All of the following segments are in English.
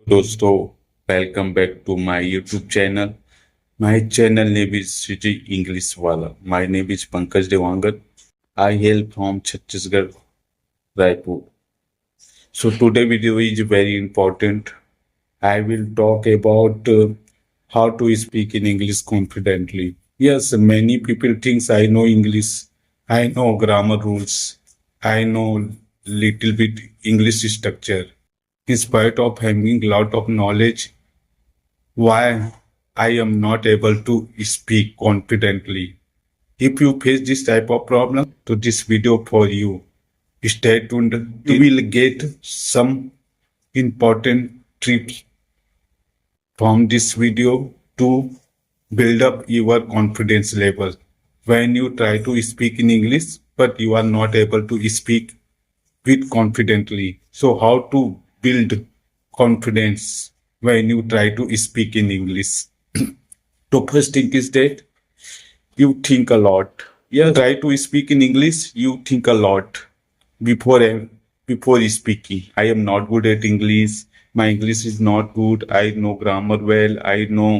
दोस्तों welcome back to my YouTube channel my channel name is City English Wala. My name is Pankaj Dewangan. I hail from Chhattisgarh, Raipur. So today video is very important. I will talk about how to speak in English confidently. Yes, many people thinks I know English. I know grammar rules. I know little bit English structure. In spite of having lot of knowledge, why I am not able to speak confidently. If you face this type of problem, to this video for you. Stay tuned. You will get some important tips from this video to build up your confidence level. When you try to speak in English, but you are not able to speak with confidently. So how to build confidence when you try to speak in English? The first thing is that you think a lot. Yeah, try to speak in English. You think a lot before before speaking. I am not good at English. My English is not good. I know grammar well. I know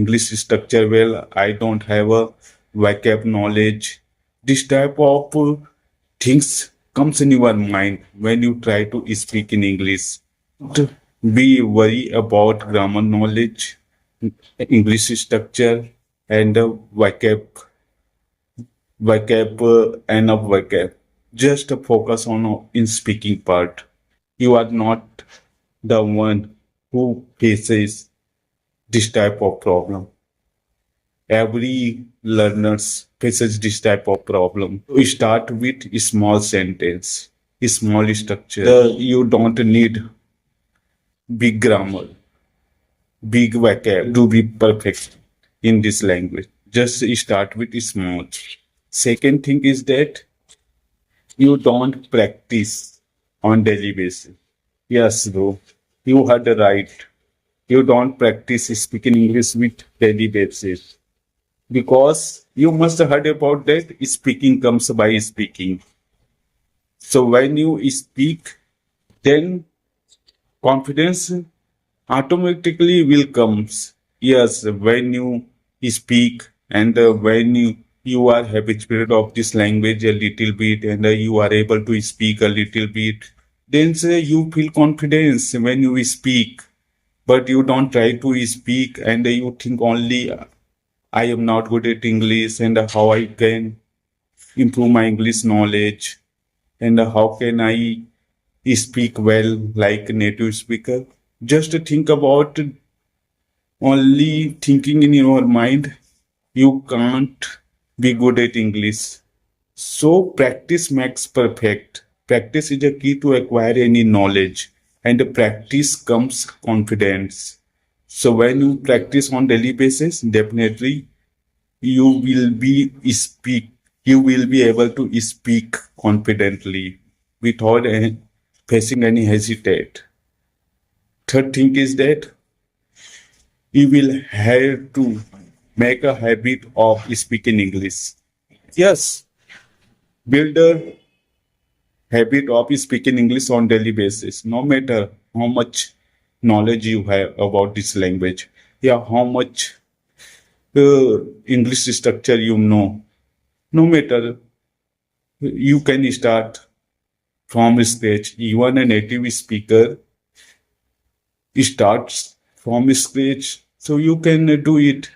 English structure well. I don't have a vocab knowledge. This type of things comes in your mind when you try to speak in English. Don't be worry about grammar knowledge, English structure, and enough vocab. Just focus on in speaking part. You are not the one who faces this type of problem. Every learners faces this type of problem. We start with a small sentence, a small structure. You don't need big grammar, big vocab to be perfect in this language. Just start with small. Second thing is that you don't practice on daily basis. Yes, bro. You had the right. You don't practice speaking English with daily basis. Because you must have heard about that speaking comes by speaking. So when you speak, then confidence automatically will comes. Yes, when you speak and when you are habituated of this language a little bit and you are able to speak a little bit, then say you feel confidence when you speak. But you don't try to speak and you think only I am not good at English and how I can improve my English knowledge and how can I speak well like a native speaker. Just think about only thinking in your mind, you can't be good at English. So practice makes perfect. Practice is a key to acquire any knowledge and practice comes confidence. So when you practice on daily basis, definitely you will be speak you will be able to speak confidently without facing any hesitate. Third thing is that you will have to make a habit of speaking English. Yes, build a habit of speaking English on daily basis, no matter how much knowledge you have about this language. Yeah, how much English structure you know. No matter, you can start from scratch. Even a native speaker starts from scratch. So you can do it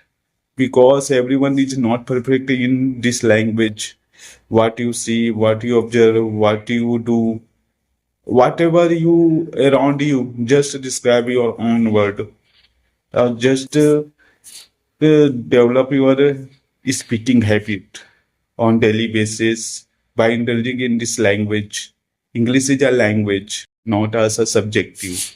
because everyone is not perfect in this language. What you see, what you observe, what you do, whatever you around you, just describe your own word. Just develop your speaking habit on daily basis by indulging in this language. English is a language, not as a subjective.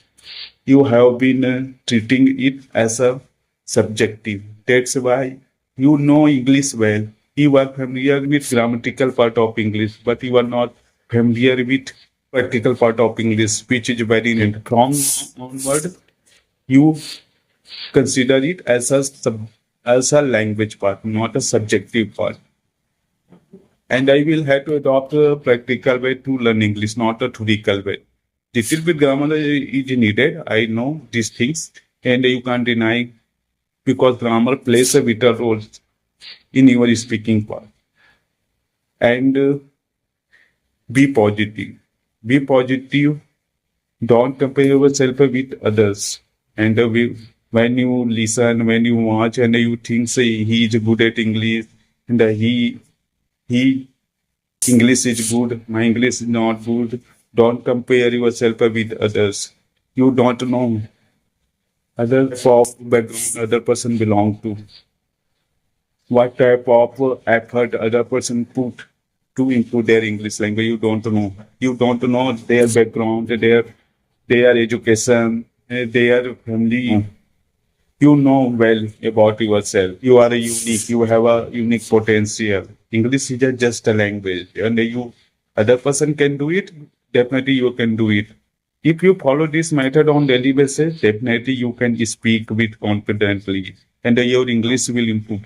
You have been treating it as a subjective. That's why you know English well. You are familiar with grammatical part of English, but you are not familiar with practical part of English, which is very important. From onward, you consider it as as a language part, not a subjective part. And I will have to adopt a practical way to learn English, not a theoretical way. Little bit grammar is needed. I know these things, and you can't deny because grammar plays a vital role in your speaking part. And be positive. Be positive. Don't compare yourself with others. And when you listen, when you watch, and you think, say, he is good at English, and he English is good, my English is not good. Don't compare yourself with others. You don't know other of background other person belong to, what type of effort other person put to improve their English language. You don't know. You don't know their background, their education, their family. You know well about yourself. You are unique. You have a unique potential. English is just a language, and you other person can do it. Definitely, you can do it. If you follow this method on daily basis, definitely you can speak with confidently, and your English will improve.